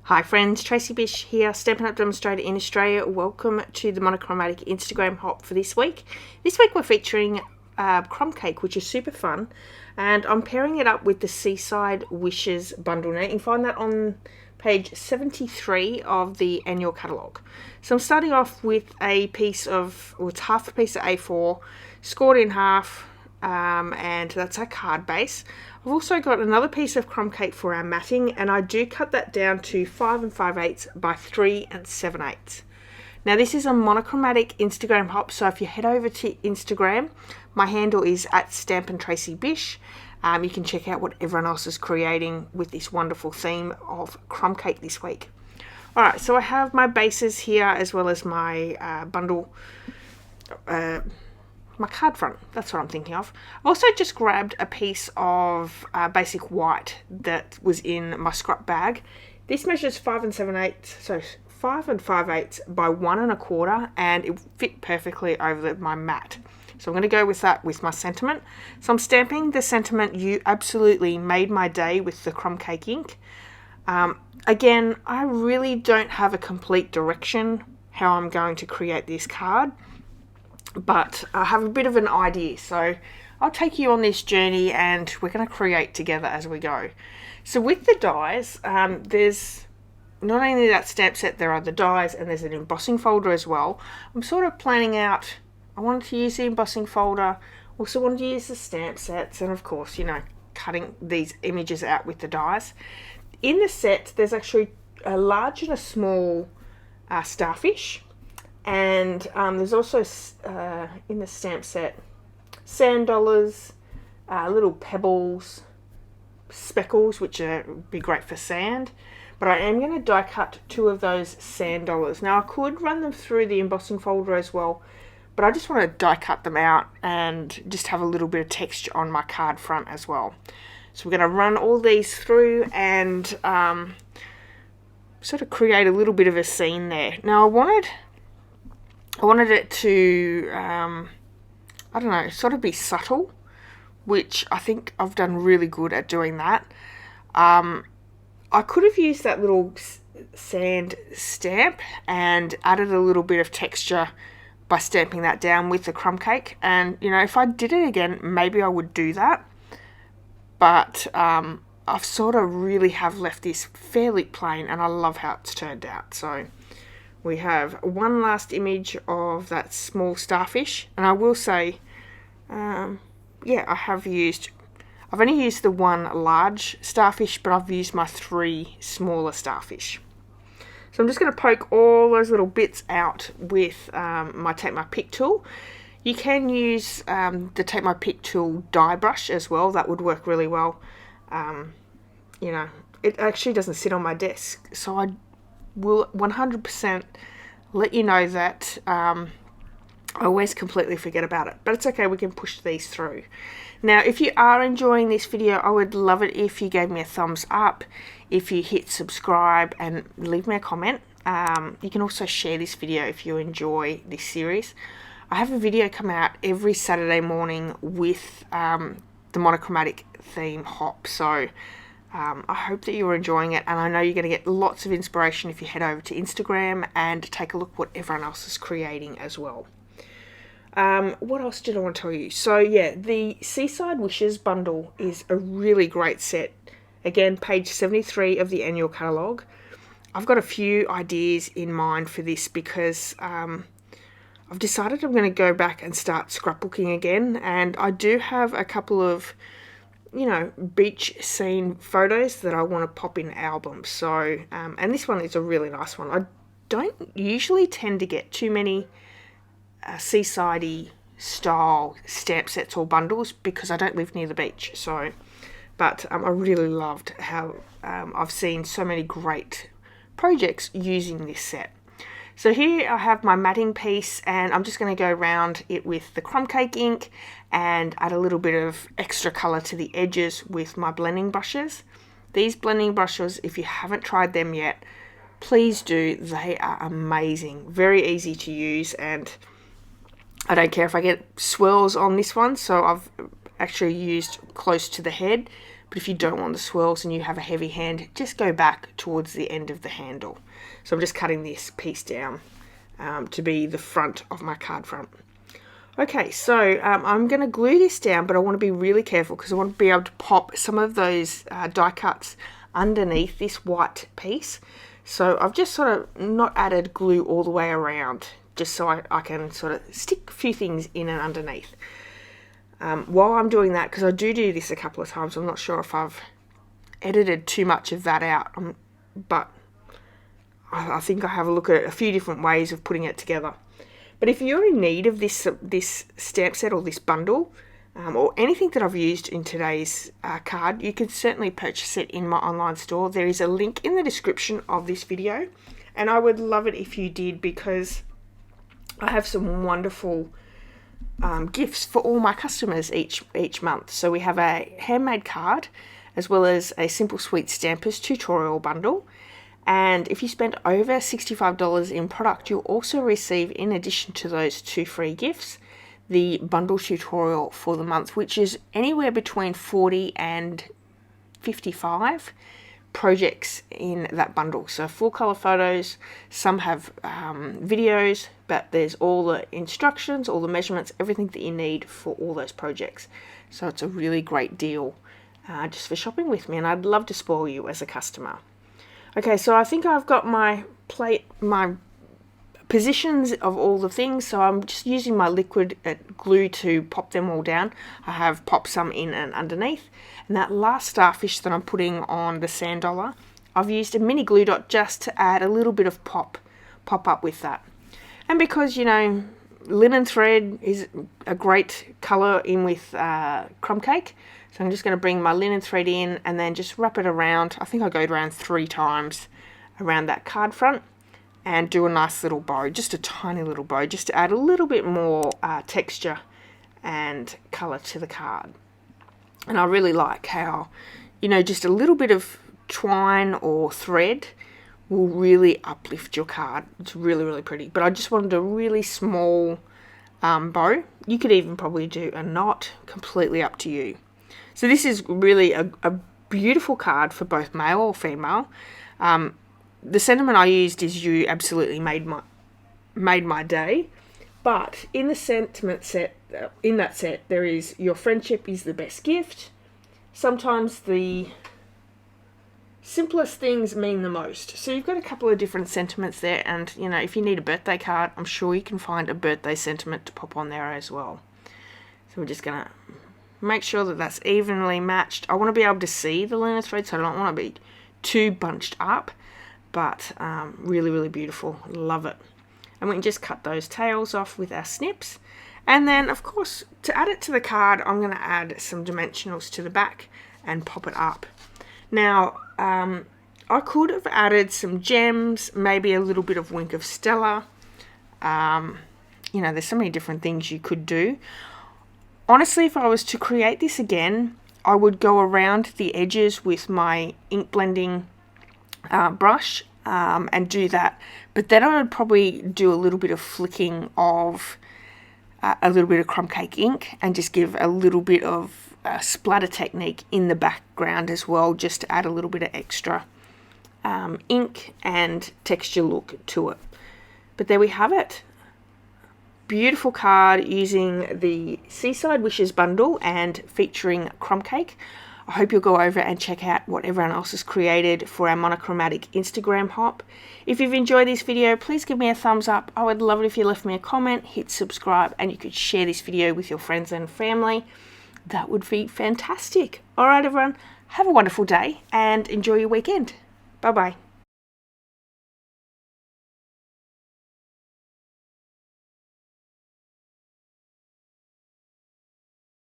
Hi friends, Tracy.bish here, Stampin' Up! Demonstrator in Australia. Welcome to the Monochromatic Instagram hop for this week. This week we're featuring crumb cake, which is super fun, and I'm pairing it up with the Seaside Wishes bundle. Now you can find that on page 73 of the annual catalogue. So I'm starting off with a piece of, well, it's half a piece of A4, scored in half, and that's our card base. I've also got another piece of crumb cake for our matting, and I do cut that down to 5 5/8 by 3 7/8. Now this is a monochromatic Instagram hop, so if you head over to Instagram, my handle is at @stampintracybish. You can check out what everyone else is creating with this wonderful theme of crumb cake this week. Alright, so I have my bases here as well as my bundle, my card front, that's what I'm thinking of. I've also just grabbed a piece of basic white that was in my scrap bag. This measures 5 7/8, so 5 5/8 by 1 1/4, and it fit perfectly over my mat. So I'm going to go with that with my sentiment. So I'm stamping the sentiment, "You absolutely made my day," with the crumb cake ink. Again, I really don't have a complete direction how I'm going to create this card, but I have a bit of an idea, so I'll take you on this journey and we're going to create together as we go. So with the dies, there's not only that stamp set, there are the dies and there's an embossing folder as well. I'm sort of planning out, I wanted to use the embossing folder, also wanted to use the stamp sets, and of course, you know, cutting these images out with the dies. In the set, there's actually a large and a small starfish. And there's also, in the stamp set, sand dollars, little pebbles, speckles, which would be great for sand. But I am going to die cut 2 of those sand dollars. Now I could run them through the embossing folder as well, but I just want to die cut them out and just have a little bit of texture on my card front as well. So we're going to run all these through and sort of create a little bit of a scene there. Now I wanted it to, I don't know, sort of be subtle, which I think I've done really good at doing that. I could have used that little sand stamp and added a little bit of texture by stamping that down with the crumb cake. And, you know, if I did it again, maybe I would do that. But I've sort of really have left this fairly plain, and I love how it's turned out. So we have one last image of that small starfish, and I will say, yeah, I've only used the one large starfish, but I've used my 3 smaller starfish. So I'm just going to poke all those little bits out with my Take My Pick tool. You can use the Take My Pick tool die brush as well. That would work really well. You know, it actually doesn't sit on my desk, so I will 100% let you know that I always completely forget about it, but it's okay, we can push these through. Now if you are enjoying this video, I would love it if you gave me a thumbs up, if you hit subscribe and leave me a comment. You can also share this video if you enjoy this series. I have a video come out every Saturday morning with the monochromatic theme hop, so I hope that you're enjoying it, and I know you're going to get lots of inspiration if you head over to Instagram and take a look what everyone else is creating as well. What else did I want to tell you? So yeah, the Seaside Wishes bundle is a really great set. Again, page 73 of the annual catalogue. I've got a few ideas in mind for this because I've decided I'm going to go back and start scrapbooking again, and I do have a couple of, you know, beach scene photos that I want to pop in albums. So, and this one is a really nice one. I don't usually tend to get too many seaside-y style stamp sets or bundles because I don't live near the beach. So, but I really loved how I've seen so many great projects using this set. So here I have my matting piece, and I'm just going to go around it with the crumb cake ink and add a little bit of extra colour to the edges with my blending brushes. These blending brushes, if you haven't tried them yet, please do. They are amazing, very easy to use, and I don't care if I get swirls on this one, so I've actually used close to the head, But if you don't want the swirls and you have a heavy hand, just go back towards the end of the handle. So I'm just cutting this piece down to be the front of my card front. Okay, so I'm going to glue this down, but I want to be really careful because I want to be able to pop some of those die cuts underneath this white piece. So I've just sort of not added glue all the way around, just so I can sort of stick a few things in and underneath. While I'm doing that, because I do this a couple of times, I'm not sure if I've edited too much of that out, but I think I have a look at a few different ways of putting it together. But if you're in need of this stamp set or this bundle, or anything that I've used in today's card, you can certainly purchase it in my online store. There is a link in the description of this video, and I would love it if you did, because I have some wonderful gifts for all my customers each month. So we have a handmade card, as well as a Simple Sweet Stampers tutorial bundle. And if you spend over $65 in product, you'll also receive, in addition to those 2 free gifts, the bundle tutorial for the month, which is anywhere between 40 and 55 projects in that bundle. So full color photos, some have videos, but there's all the instructions, all the measurements, everything that you need for all those projects. So it's a really great deal just for shopping with me, and I'd love to spoil you as a customer. Okay, so I think I've got my positions of all the things, so I'm just using my liquid glue to pop them all down. I have popped some in and underneath, and that last starfish that I'm putting on the sand dollar, I've used a mini glue dot just to add a little bit of pop up with that. And because, you know, linen thread is a great colour in with crumb cake, so I'm just going to bring my linen thread in and then just wrap it around. I think I go around 3 times around that card front, and do a nice little bow, just a tiny little bow, just to add a little bit more texture and colour to the card. And I really like how, you know, just a little bit of twine or thread will really uplift your card. It's really, really pretty. But I just wanted a really small bow. You could even probably do a knot, completely up to you. So this is really a beautiful card for both male or female. The sentiment I used is "You absolutely made my day," but in the sentiment set, in that set, there is "Your friendship is the best gift." Sometimes the simplest things mean the most. So you've got a couple of different sentiments there, and you know, if you need a birthday card, I'm sure you can find a birthday sentiment to pop on there as well. So we're just gonna make sure that that's evenly matched. I want to be able to see the linen thread, so I don't want to be too bunched up. But really, really beautiful. Love it. And we can just cut those tails off with our snips. And then, of course, to add it to the card, I'm going to add some dimensionals to the back and pop it up. Now, I could have added some gems, maybe a little bit of Wink of Stella. You know, there's so many different things you could do. Honestly, if I was to create this again, I would go around the edges with my ink blending brush and do that, but then I would probably do a little bit of flicking of a little bit of crumb cake ink and just give a little bit of splatter technique in the background as well, just to add a little bit of extra ink and texture look to it. But there we have it. Beautiful card using the Seaside Wishes bundle and featuring crumb cake. I hope you'll go over and check out what everyone else has created for our Monochromatic Instagram hop. If you've enjoyed this video, please give me a thumbs up. I would love it if you left me a comment, hit subscribe, and you could share this video with your friends and family. That would be fantastic. All right, everyone, have a wonderful day and enjoy your weekend. Bye-bye.